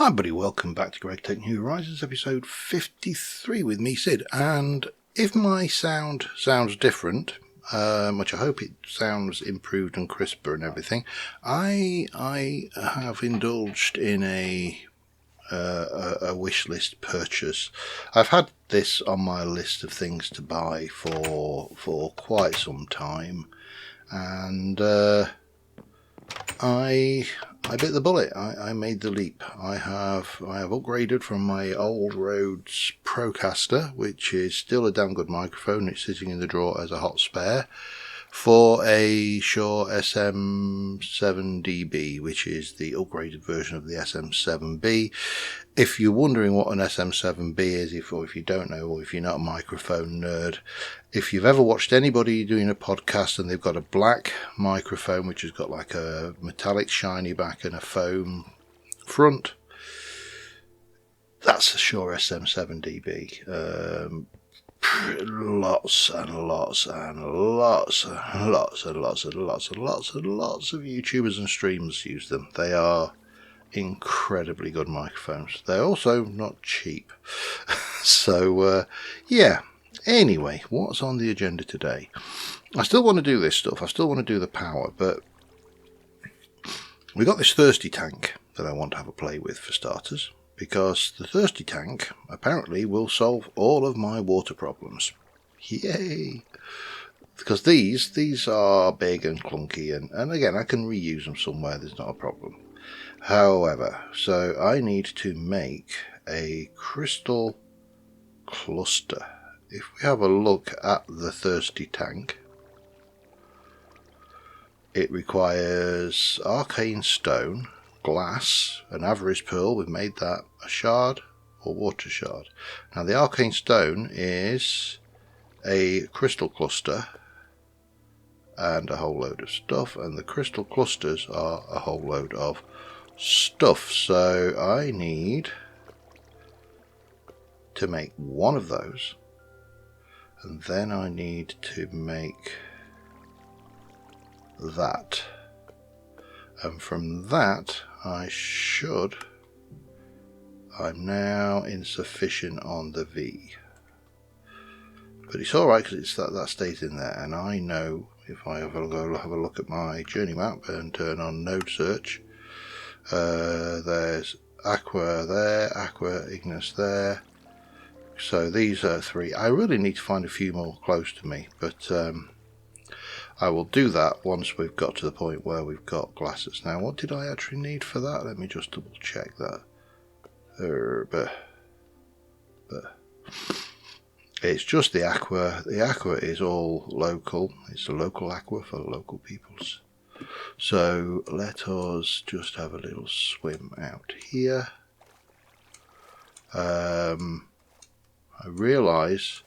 Hi buddy, welcome back to GregTech New Horizons episode 53 with me, Sid. And if my sound sounds different, which I hope it sounds improved and crisper and everything, I have indulged in a wish list purchase. I've had this on my list of things to buy for quite some time, and I bit the bullet. I made the leap. I have upgraded from my old Rhodes Procaster, which is still a damn good microphone. It's sitting in the drawer as a hot spare, for a Shure SM7DB, which is the upgraded version of the SM7B. If you're wondering what an SM7B is, if you don't know, or if you're not a microphone nerd, if you've ever watched anybody doing a podcast and they've got a black microphone which has got like a metallic shiny back and a foam front, that's a Shure SM7DB. Lots and lots and lots and lots and lots and lots and lots and lots of YouTubers and streamers use them. They are incredibly good microphones. They're also not cheap. So yeah, anyway, what's on the agenda today? I still want to do this stuff. I still want to do the power, but we got this thirsty tank that I want to have a play with for starters, because the thirsty tank apparently will solve all of my water problems. Yay! Because these are big and clunky, and again, I can reuse them somewhere. There's not a problem. However, so I need to make a crystal cluster. If we have a look at the thirsty tank, it requires arcane stone, glass, an Avarice pearl, we've made that, a shard or water shard. Now the arcane stone is a crystal cluster and a whole load of stuff, and the crystal clusters are a whole load of stuff. So I need to make one of those, and then I need to make that, and from that I'm now insufficient on the V, but it's alright because it's that stays in there. And I know if I have a look at my journey map and turn on node search, there's Aqua there, Aqua Ignis there, so these are 3. I really need to find a few more close to me, but I will do that once we've got to the point where we've got glasses. Now, what did I actually need for that? Let me just double check that. It's just the aqua. The aqua is all local. It's a local aqua for local peoples. So let us just have a little swim out here. I realise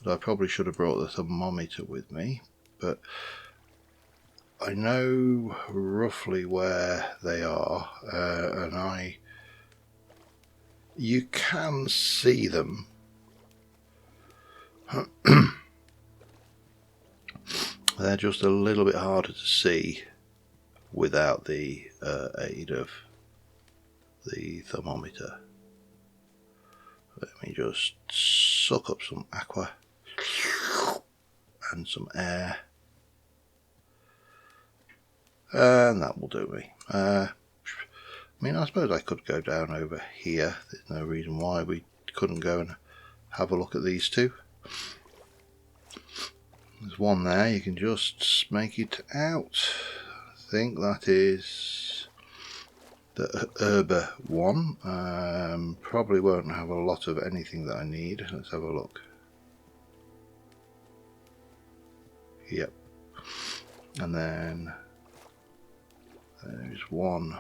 that I probably should have brought the thermometer with me, but I know roughly where they are, and you can see them. They're just a little bit harder to see without the aid of the thermometer. Let me just suck up some aqua and some air, and that will do me. I mean, I suppose I could go down over here. There's no reason why we couldn't go and have a look at these two. There's one there, you can just make it out. I think that is the Herba one. Probably won't have a lot of anything that I need. Let's have a look. Yep. And then there's one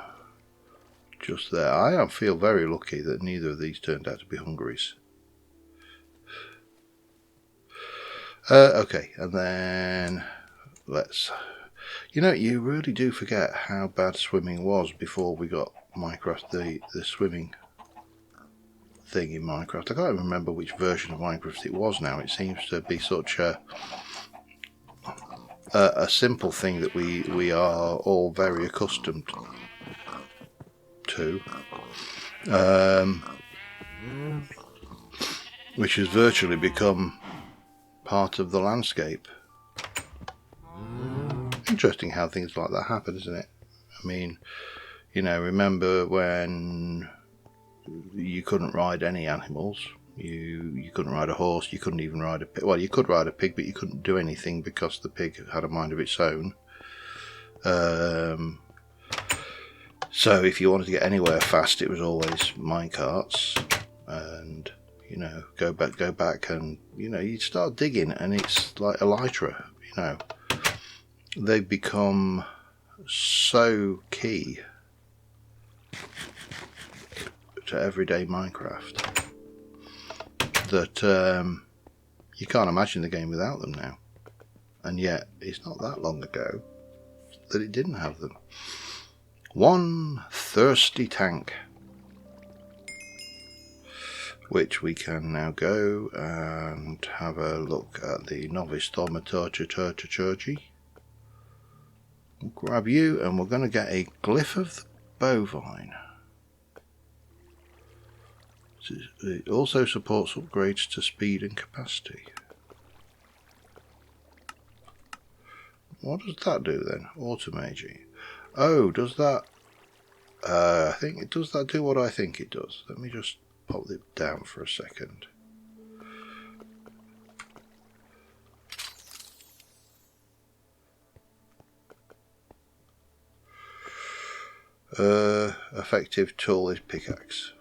just there. I feel very lucky that neither of these turned out to be Hungaries. Okay, and then you really do forget how bad swimming was before we got Minecraft, the swimming thing in Minecraft. I can't remember which version of Minecraft it was now. It seems to be such a simple thing that we are all very accustomed to. which has virtually become part of the landscape. Interesting how things like that happen, isn't it? I mean, you know, remember when you couldn't ride any animals? You couldn't ride a horse, you couldn't even ride a pig. Well, you could ride a pig, but you couldn't do anything because the pig had a mind of its own. So if you wanted to get anywhere fast, it was always minecarts, and you know, go back, and you know, you'd start digging, and it's like elytra. You know, they've become so key to everyday Minecraft that you can't imagine the game without them now. And yet, it's not that long ago that it didn't have them. One thirsty tank, which we can now go and have a look at the novice thaumaturgy. We'll grab you, and we're going to get a glyph of the bovine. It also supports upgrades to speed and capacity. What does that do then? Automagy. Oh, does that? I think it does that do what I think it does. Let me just pop it down for a second. Effective tool is pickaxe.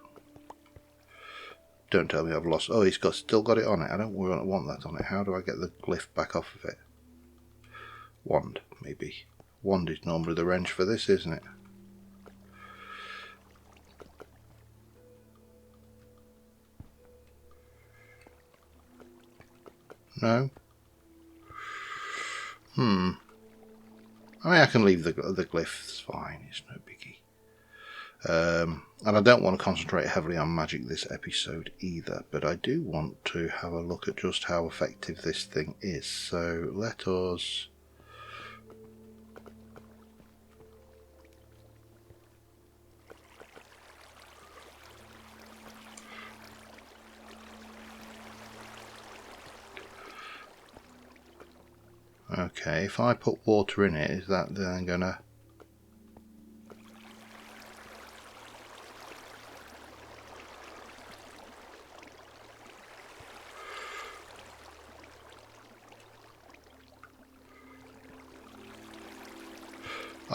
Don't tell me I've lost. Oh, he's still got it on it. I don't want that on it. How do I get the glyph back off of it? Wand, maybe. Wand is normally the wrench for this, isn't it? No? I mean, I can leave the glyph. It's fine. It's no biggie. And I don't want to concentrate heavily on magic this episode either, but I do want to have a look at just how effective this thing is. So let us... Okay, if I put water in it, is that then gonna...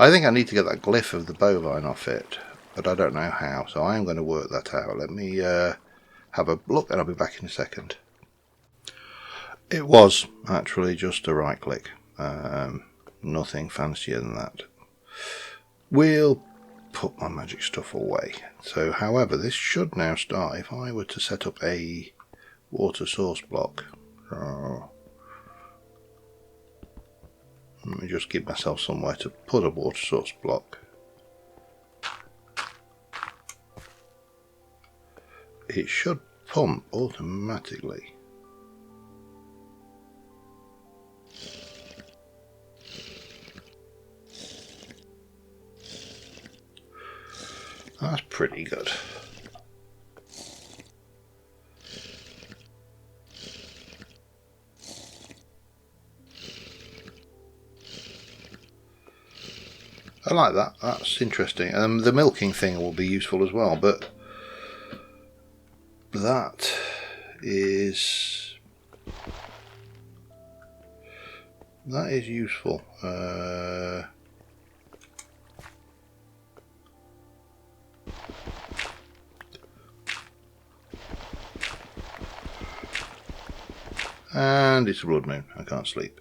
I think I need to get that glyph of the bovine off it, but I don't know how, so I am going to work that out. Let me have a look, and I'll be back in a second. It was actually just a right click, nothing fancier than that. We'll put my magic stuff away. So, however, this should now start. If I were to set up a water source block, let me just give myself somewhere to put a water source block. It should pump automatically. That's pretty good. I like that. That's interesting. The milking thing will be useful as well, but that is useful. And it's a blood moon. I can't sleep.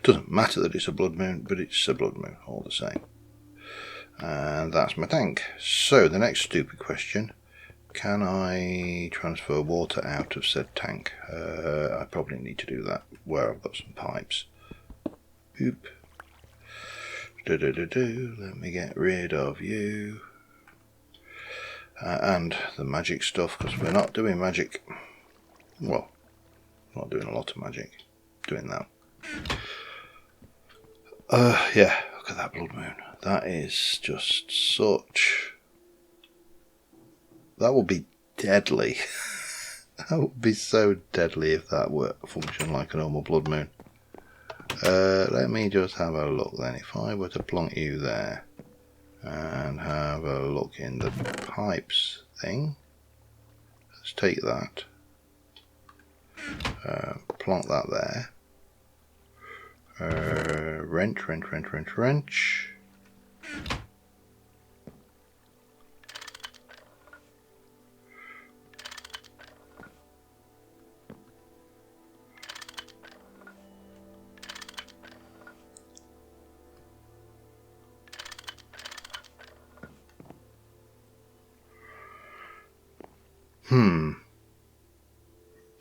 Doesn't matter that it's a blood moon, but it's a blood moon all the same. And that's my tank. So the next stupid question: can I transfer water out of said tank? I probably need to do that where I've got some pipes. Boop. Let me get rid of you. And the magic stuff, because we're not doing magic. Well, not doing a lot of magic. Doing that. Yeah, look at that blood moon. That is just such... That would be deadly. That would be so deadly if that were function like a normal blood moon. Let me just have a look then. If I were to plonk you there and have a look in the pipes thing, let's take that, plonk that there, wrench.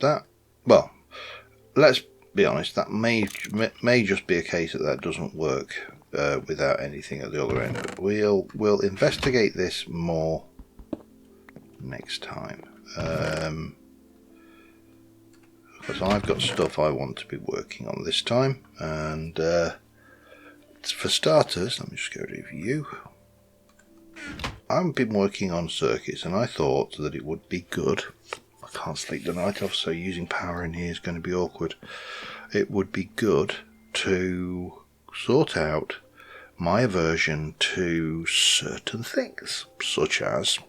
That, well, let's be honest, that may just be a case that doesn't work without anything at the other end. We'll investigate this more next time. Because I've got stuff I want to be working on this time, and for starters, let me just go to view. I've been working on circuits, and I thought that it would be good. I can't sleep the night off, so using power in here is going to be awkward. It would be good to sort out my aversion to certain things, such as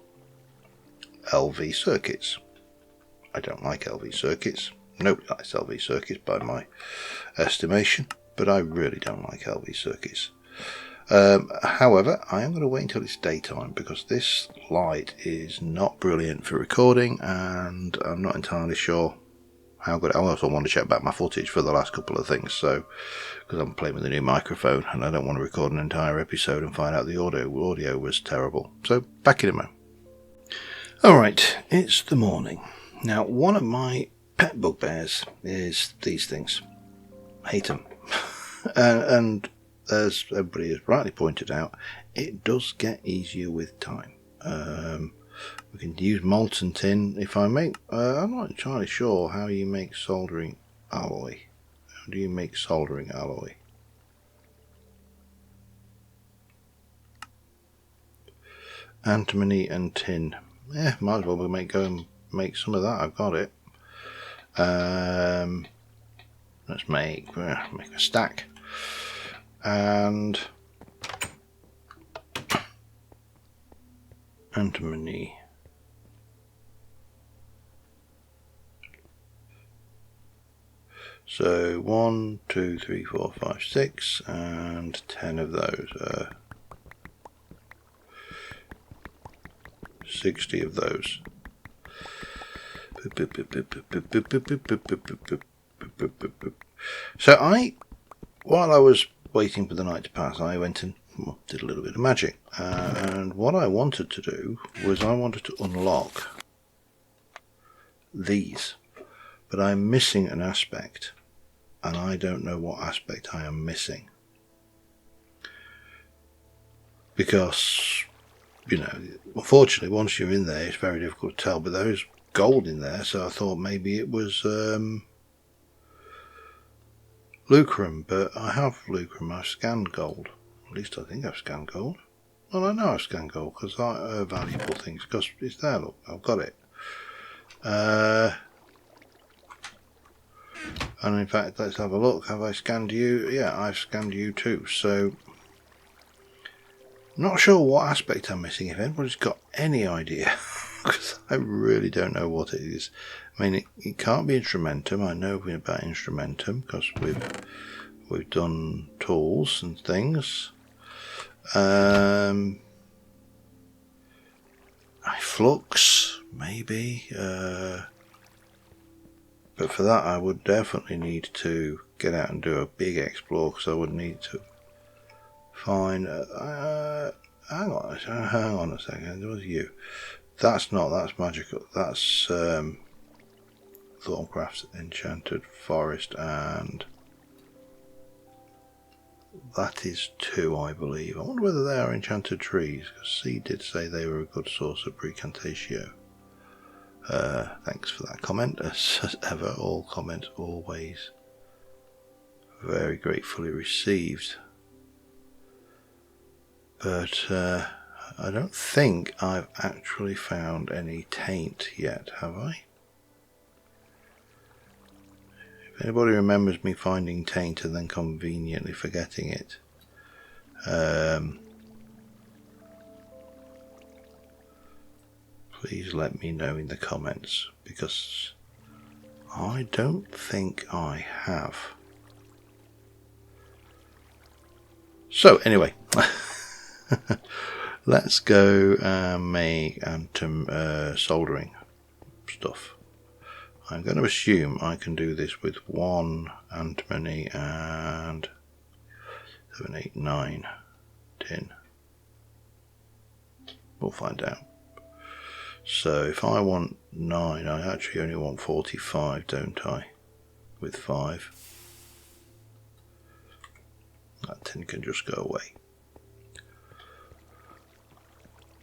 LV circuits. I don't like LV circuits. Nobody likes LV circuits by my estimation, but I really don't like LV circuits. However, I am going to wait until it's daytime because this light is not brilliant for recording, and I'm not entirely sure how good. I also want to check back my footage for the last couple of things, so because I'm playing with a new microphone and I don't want to record an entire episode and find out the audio was terrible. So back in a moment. Alright, it's the morning. Now, one of my pet bugbears is these things. Hate them. and as everybody has rightly pointed out, it does get easier with time. We can use molten tin. If I make, I'm not entirely sure how you make soldering alloy. How do you make soldering alloy? Antimony and tin. Yeah, might as well go and make some of that. I've got it. Let's make a stack. And antimony. So 1, 2, 3, 4, 5, 6, and 10 of those. 60 of those. So while I was waiting for the night to pass, I went and did a little bit of magic. And what I wanted to do was I wanted to unlock these. But I'm missing an aspect. And I don't know what aspect I am missing. Because, you know, unfortunately, once you're in there, it's very difficult to tell. But there is gold in there, so I thought maybe it was lucrum. But I have lucrum. I've scanned gold. At least I think I've scanned gold. Well, I know I've scanned gold because I valuable things. Because it's there. Look, I've got it. And in fact, let's have a look. Have I scanned you? Yeah, I've scanned you too. So, not sure what aspect I'm missing. If anybody's got any idea, because I really don't know what it is. I mean, it can't be instrumentum. I know about instrumentum because we've done tools and things. Flux, maybe. But for that, I would definitely need to get out and do a big explore, because I would need to find. Hang on a second. It was you. That's magical. That's Thorncraft's Enchanted Forest, and that is 2, I believe. I wonder whether they are enchanted trees, because C did say they were a good source of Precantatio. Thanks for that comment. As ever, all comments always very gratefully received. But I don't think I've actually found any taint yet, have I? If anybody remembers me finding taint and then conveniently forgetting it, please let me know in the comments, because I don't think I have. So anyway, let's go and make soldering stuff. I'm going to assume I can do this with 1 antimony and 7, 8, 9 tin. We'll find out. So if I want 9, I actually only want 45, don't I? With 5. That tin can just go away.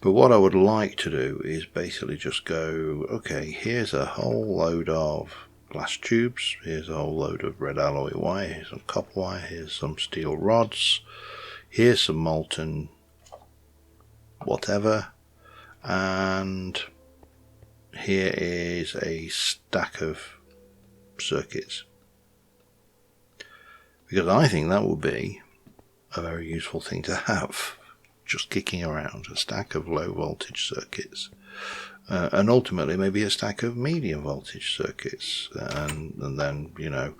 But what I would like to do is basically just go, okay, here's a whole load of glass tubes, here's a whole load of red alloy wire, here's some copper wire, here's some steel rods, here's some molten whatever, and here is a stack of circuits. Because I think that would be a very useful thing to have, just kicking around, a stack of low voltage circuits, and ultimately maybe a stack of medium voltage circuits, and then, you know,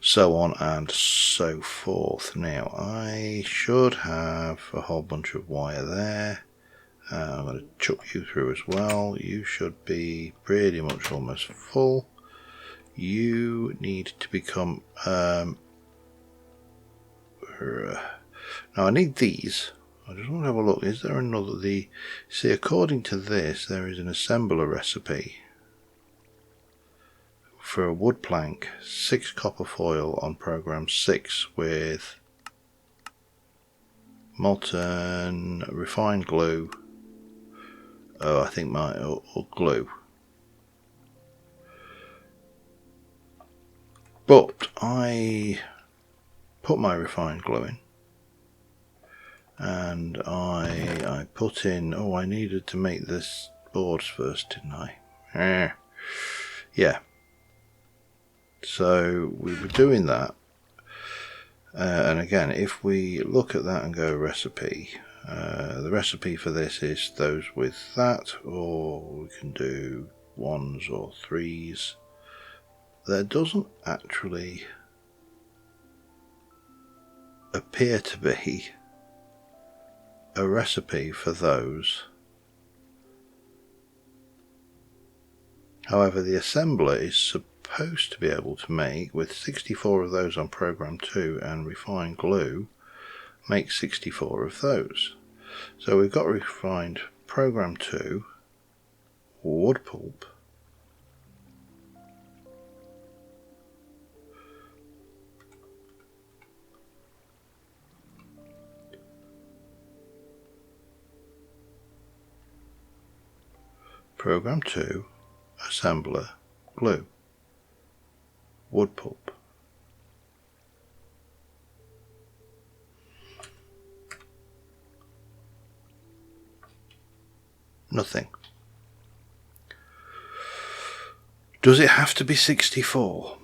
so on and so forth. Now I should have a whole bunch of wire there. I'm going to chuck you through as well. You should be pretty much almost full. You need to become now I need these. I just want to have a look. Is there another? See, according to this, there is an assembler recipe for a wood plank, 6 copper foil on program 6 with molten refined glue. Oh, I think or glue. But I put my refined glue in, and I put in, oh, I needed to make this boards first, didn't I? Yeah. So we were doing that, and again, if we look at that and go recipe, the recipe for this is those with that, or we can do 1s or 3s. There doesn't actually appear to be a recipe for those. However, the assembler is supposed to be able to make, with 64 of those on program 2 and refined glue, make 64 of those. So we've got refined program 2, wood pulp, program 2, assembler, glue, wood pulp. Nothing. Does it have to be 64?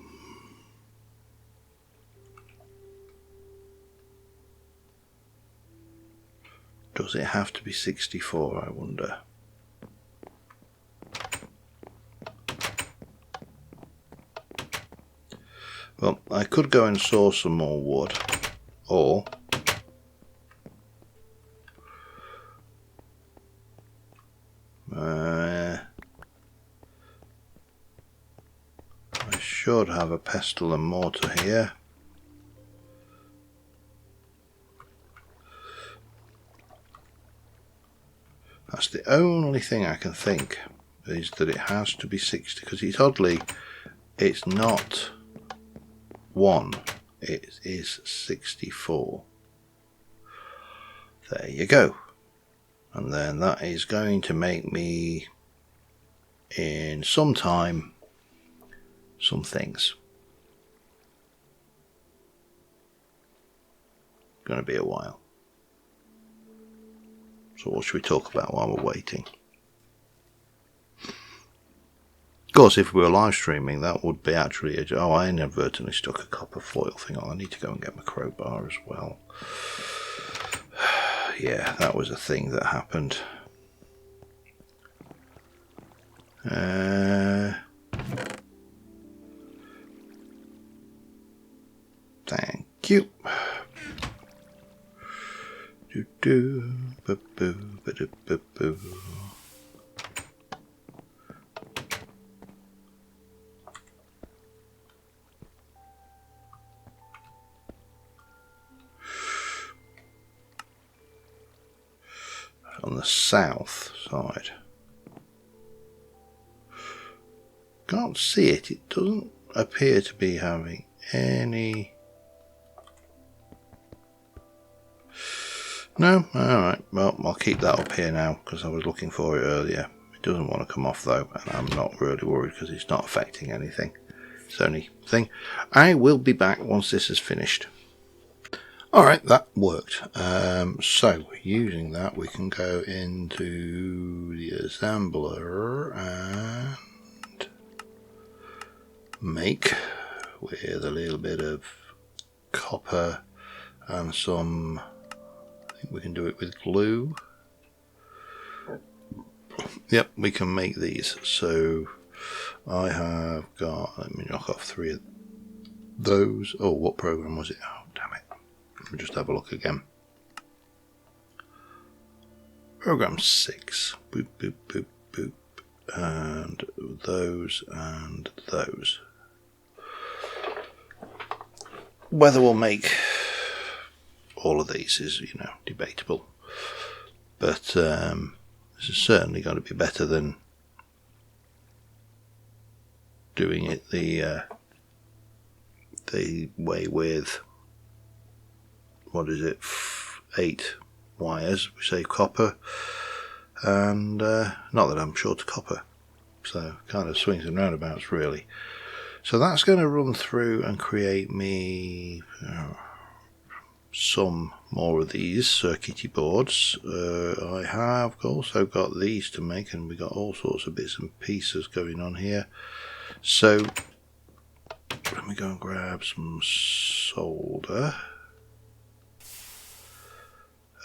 Does it have to be 64, I wonder? Well, I could go and source some more wood, or I should have a pestle and mortar here. That's the only thing I can think, is that it has to be 60, because it's oddly, it's not 1, it is 64. There you go. And then that is going to make me, in some time, some things. Going to be a while. So what should we talk about while we're waiting? Of course, if we were live streaming, that would be actually oh, I inadvertently stuck a copper foil thing on. I need to go and get my crowbar as well. Yeah, that was a thing that happened. Thank you. On the south side. Can't see it. It doesn't appear to be having any. No? Alright, well, I'll keep that up here now because I was looking for it earlier. It doesn't want to come off though, and I'm not really worried because it's not affecting anything. It's the only thing. I will be back once this is finished. Alright, that worked. So, using that, we can go into the assembler and make with a little bit of copper and some. I think we can do it with glue. Yep, we can make these. So I have got, let me knock off 3 of those. Oh, what program was it? Oh, damn it. Let me just have a look again. Program 6. Boop, boop, boop, boop. And those and those. Whether we'll make all of these is, you know, debatable, but this is certainly going to be better than doing it the way with, what is it, 8 wires. We save copper, and not that I'm short of copper, so kind of swings and roundabouts really. So that's going to run through and create me some more of these circuity boards. I have also got these to make, and we got all sorts of bits and pieces going on here. So let me go and grab some solder.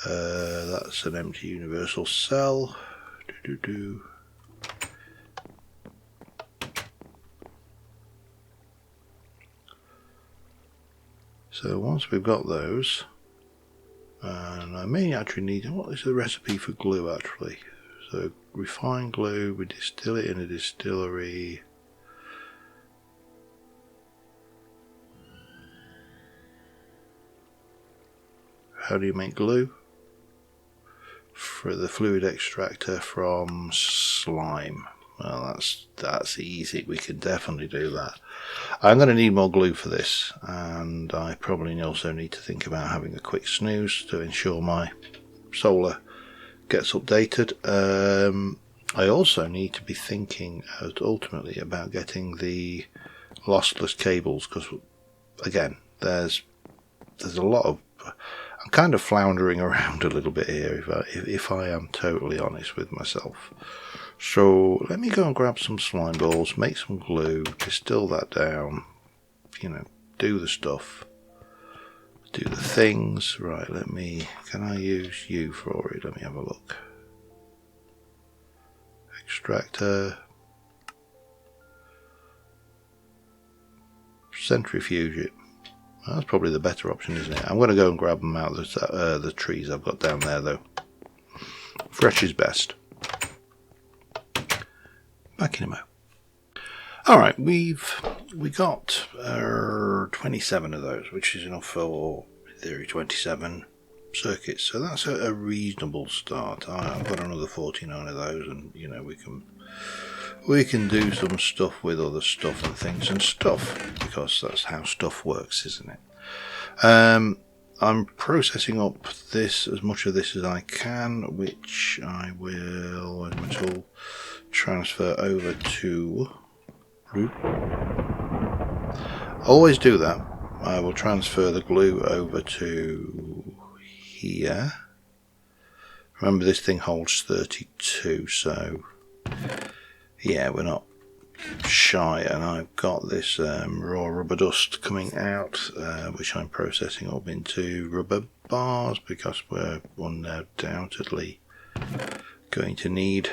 That's an empty universal cell. So once we've got those, and I may actually need, what is the recipe for glue actually? So refined glue, we distill it in a distillery. How do you make glue? For the fluid extractor from slime. Well, that's easy. We can definitely do that. I'm going to need more glue for this, and I probably also need to think about having a quick snooze to ensure my solar gets updated. I also need to be thinking ultimately about getting the lossless cables, because again, there's a lot of, I'm kind of floundering around a little bit here if I am totally honest with myself. So let me go and grab some slime balls, make some glue, distill that down, you know, do the stuff, do the things. Right, can I use you for it? Let me have a look. Extractor, centrifuge it. That's probably the better option, isn't it? I'm going to go and grab them out of the trees I've got down there though. Fresh is best. Back in a mo. Alright, we got 27 of those, which is enough for, in theory, 27 circuits. So that's a reasonable start. I've got another 49 of those, and you know, we can do some stuff with other stuff and things and stuff, because that's how stuff works, isn't it? I'm processing up this, as much of this as I can, which I will, where's my tool, transfer over to, always do that. I will transfer the glue over to here. Remember, this thing holds 32, so yeah, we're not shy. And I've got this raw rubber dust coming out, which I'm processing up into rubber bars, because we're undoubtedly going to need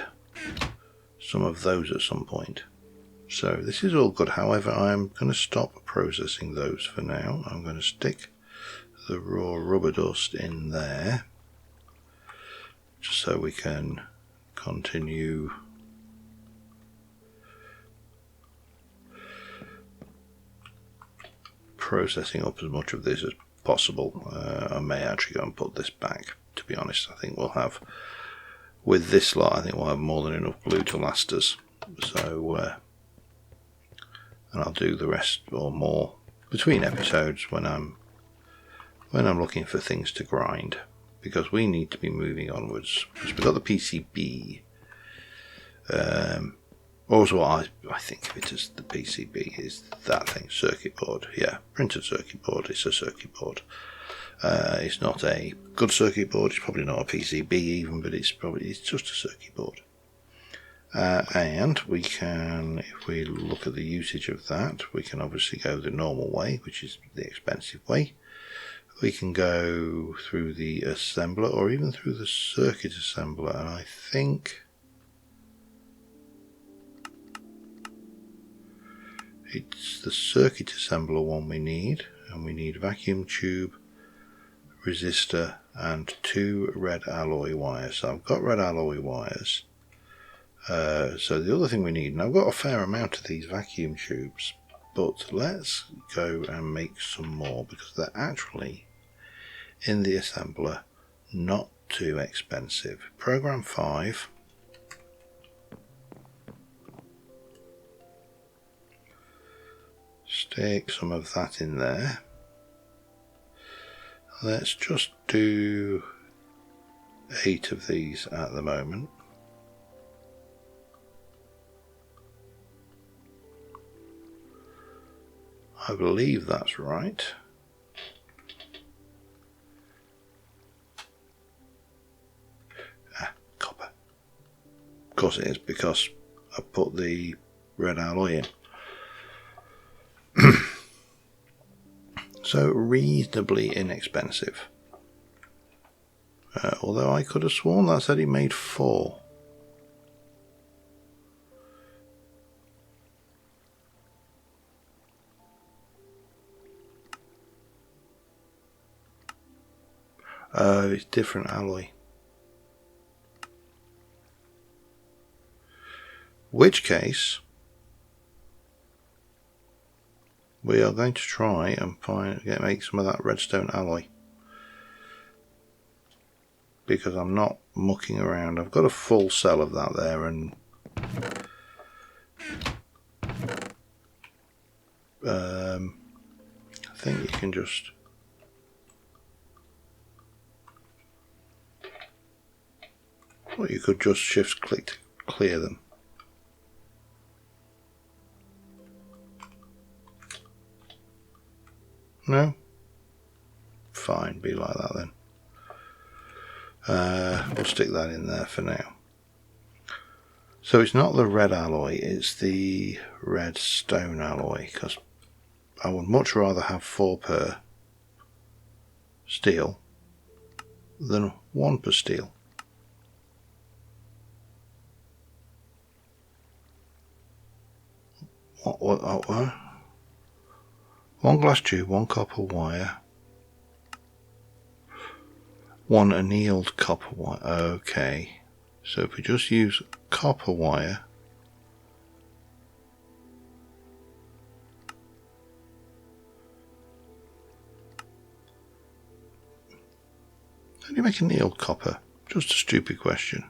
some of those at some point. So this is all good. However, I'm going to stop processing those for now. I'm going to stick the raw rubber dust in there, just so we can continue processing up as much of this as possible. I may actually go and put this back, to be honest. I think we'll have, with this lot, I think we'll have more than enough glue to last us. So, and I'll do the rest or more between episodes when I'm looking for things to grind, because we need to be moving onwards. Because we've got the PCB. Also, I think of it as the PCB is that thing, circuit board. Yeah, printed circuit board. It's a circuit board. It's not a good circuit board. It's probably not a PCB even, but it's just a circuit board. And we can, if we look at the usage of that, we can obviously go the normal way, which is the expensive way. We can go through the assembler or even through the circuit assembler, and I think it's the circuit assembler one we need, and we need vacuum tube, resistor, and 2 red alloy wires. So I've got red alloy wires. So the other thing we need, and I've got a fair amount of these vacuum tubes, but let's go and make some more, because they're actually in the assembler not too expensive. Program 5. Stick some of that in there. Let's just do 8 of these at the moment. I believe that's right. Copper. Of course it is, because I put the red alloy in. So reasonably inexpensive. Although I could have sworn that said he made 4. Oh, it's different alloy. Which case, we are going to try and make some of that redstone alloy, because I'm not mucking around. I've got a full cell of that there, and I think you can just or you could just shift click to clear them. No? Fine, be like that then. We'll stick that in there for now. So it's not the red alloy, it's the red stone alloy, because I would much rather have 4 per steel than 1 per steel. What? 1 glass tube, 1 copper wire, 1 annealed copper wire. Okay, so if we just use copper wire, how do you make annealed copper? Just a stupid question.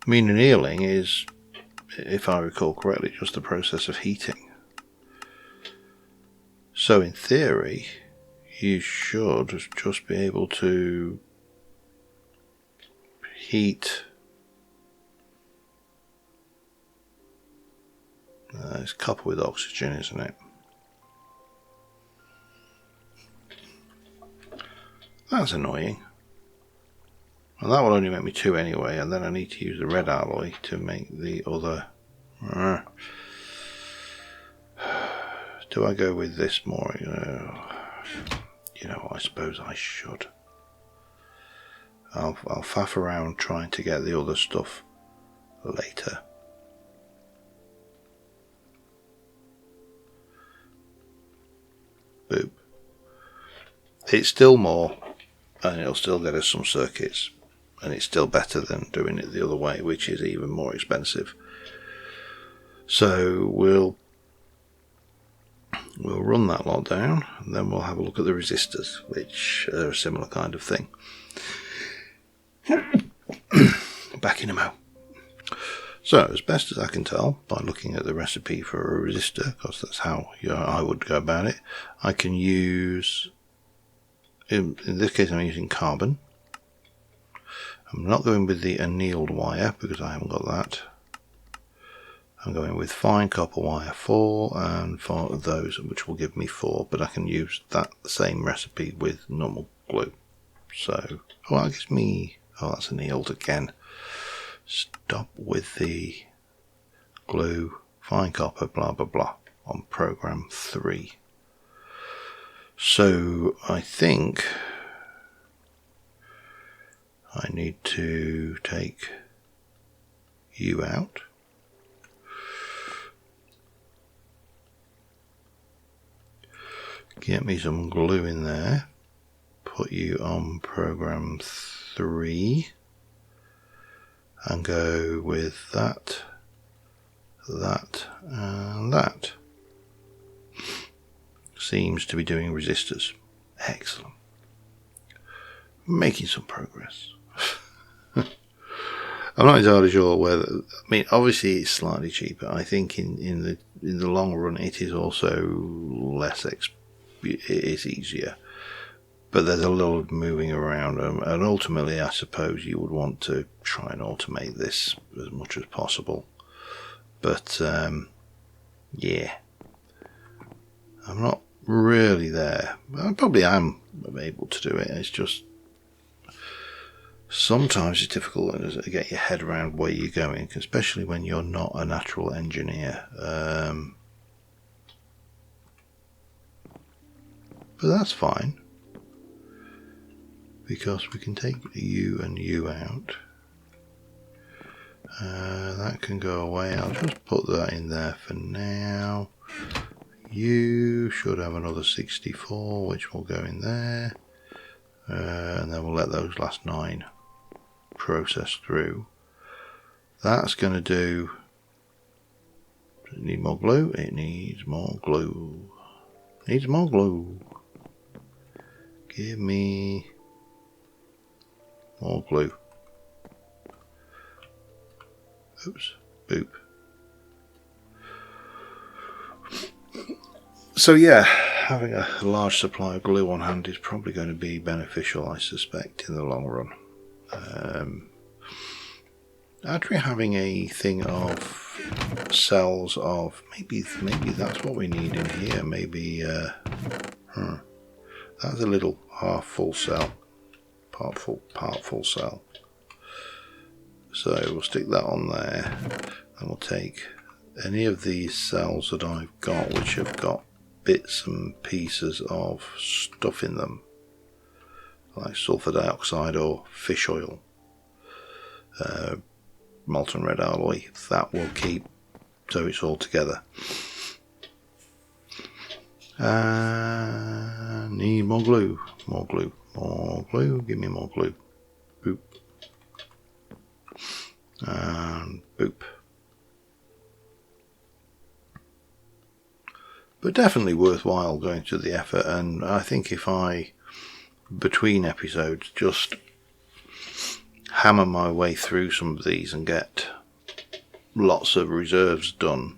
I mean, annealing is, if I recall correctly, just the process of heating. So in theory, you should just be able to heat. It's copper with oxygen, isn't it? That's annoying. And that will only make me 2 anyway, and then I need to use the red alloy to make the other. Do I go with this more? You know, I suppose I should. I'll faff around trying to get the other stuff later. Boop. It's still more, and it'll still get us some circuits, and it's still better than doing it the other way, which is even more expensive. So we'll run that lot down, and then we'll have a look at the resistors, which are a similar kind of thing. Back in a mo. So, as best as I can tell, by looking at the recipe for a resistor, because that's how I would go about it, I can use, in this case I'm using carbon. I'm not going with the annealed wire, because I haven't got that. I'm going with fine copper wire 4, and 4 of those, which will give me 4, but I can use that same recipe with normal glue. So, oh, that gives me, oh, that's annealed again. Stop with the glue, fine copper, blah blah blah, on program 3. So I think I need to take you out. Get me some glue in there. Put you on program 3. And go with that, that, and that. Seems to be doing resistors. Excellent. Making some progress. I'm not entirely sure whether. I mean, obviously it's slightly cheaper. I think in the long run it is also less. It is easier. But there's a lot of moving around, and ultimately I suppose you would want to try and automate this as much as possible. But yeah, I'm not really there. I probably am able to do it. It's just sometimes it's difficult to get your head around where you're going, especially when you're not a natural engineer. But that's fine, because we can take you and you out. That can go away. I'll just put that in there for now. You should have another 64, which will go in there. And then we'll let those last 9 process through. That's going to do. Does it need more glue? It needs more glue. Needs more glue. Give me more glue. Oops. Boop. So yeah, having a large supply of glue on hand is probably going to be beneficial, I suspect, in the long run. Actually having a thing of cells of, maybe that's what we need in here. Maybe that's a little half full cell, part full cell. So we'll stick that on there, and we'll take any of these cells that I've got which have got bits and pieces of stuff in them, like sulfur dioxide or fish oil, molten red alloy. That will keep so it's all together. Need more glue, more glue, more glue. Give me more glue. Boop. And boop. But definitely worthwhile going to the effort, and I think if I, between episodes, just hammer my way through some of these and get lots of reserves done.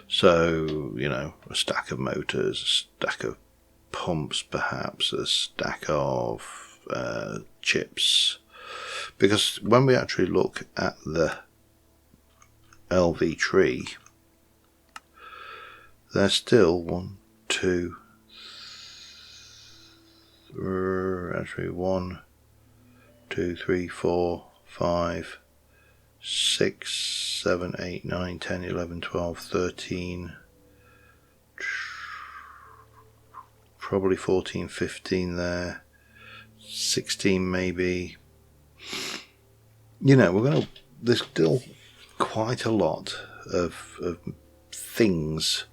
So, you know, a stack of motors, a stack of pumps perhaps, a stack of chips. Because when we actually look at the LV tree, there's still 1, 2, round through 1, 2, 3, 4, 5, 6, 7, 8, 9, 10, 11, 12, 13, probably 14, 15 there, 16 maybe. You know, there's still quite a lot of things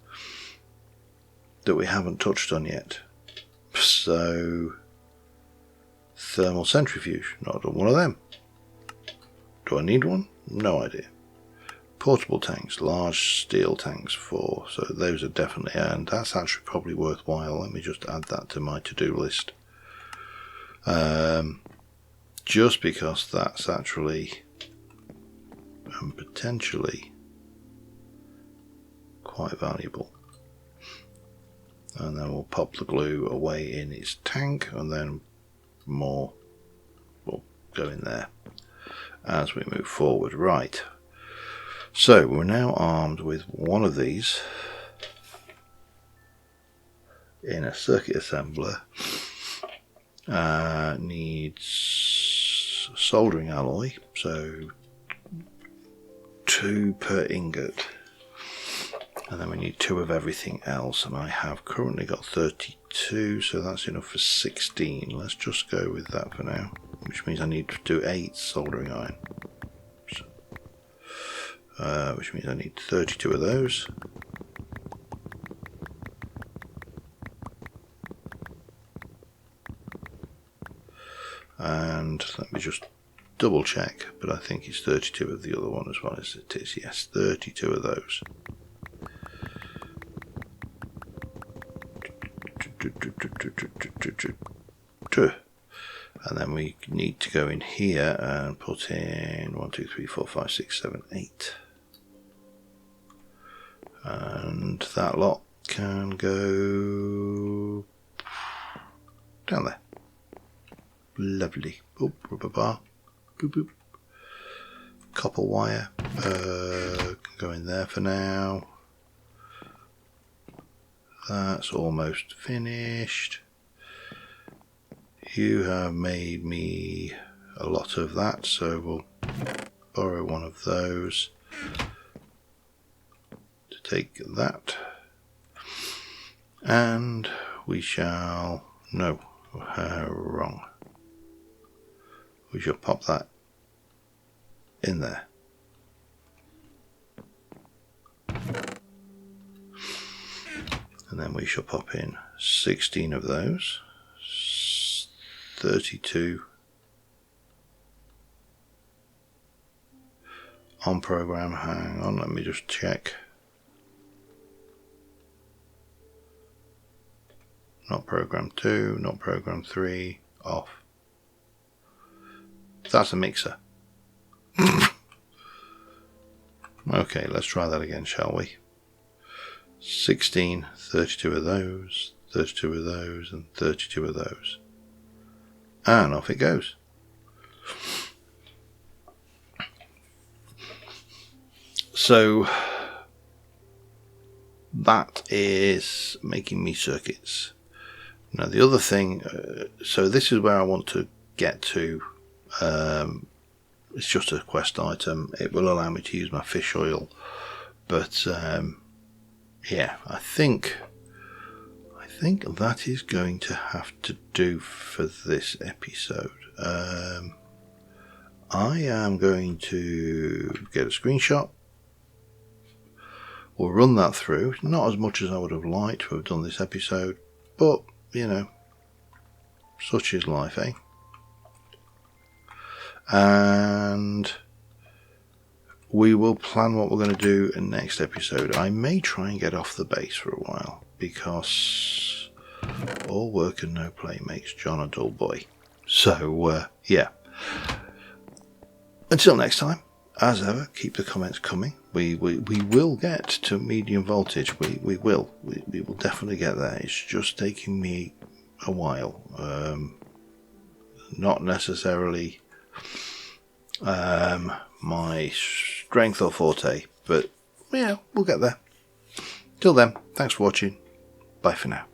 that we haven't touched on yet. So, thermal centrifuge, not done one of them. Do I need one? No idea. Portable tanks, large steel tanks 4, so those are definitely, and that's actually probably worthwhile. Let me just add that to my to-do list. Just because that's actually potentially quite valuable. And then we'll pop the glue away in its tank, and then more will go in there as we move forward. Right, so we're now armed with one of these in a circuit assembler. Needs soldering alloy, so 2 per ingot. And then we need 2 of everything else, and I have currently got 32, so that's enough for 16. Let's just go with that for now, which means I need to do 8 soldering iron, which means I need 32 of those. And let me just double check, but I think it's 32 of the other one as well as it is. Yes, 32 of those. And then we need to go in here and put in 1, 2, 3, 4, 5, 6, 7, 8. And that lot can go down there. Lovely. Oh, rubber bar. Boop, boop. Copper wire. Can go in there for now. That's almost finished. You have made me a lot of that, so we'll borrow one of those to take that. And we shall... no, wrong. We shall pop that in there. And then we shall pop in 16 of those, 32 on program. Hang on, let me just check. Not program 2, not program 3, off. That's a mixer. Okay, let's try that again, shall we? 16, 32 of those, 32 of those, and 32 of those. And off it goes. So that is making me circuits. Now the other thing, so this is where I want to get to. It's just a quest item. It will allow me to use my fish oil, but yeah, I think that is going to have to do for this episode. I am going to get a screenshot. We'll run that through. Not as much as I would have liked to have done this episode, but you know, such is life, eh? And we will plan what we're going to do in the next episode. I may try and get off the base for a while, because all work and no play makes John a dull boy. So, yeah. Until next time, as ever, keep the comments coming. We will get to medium voltage. We will definitely get there. It's just taking me a while. Not necessarily my strength or forte, but yeah, we'll get there. Till then, thanks for watching. Bye for now.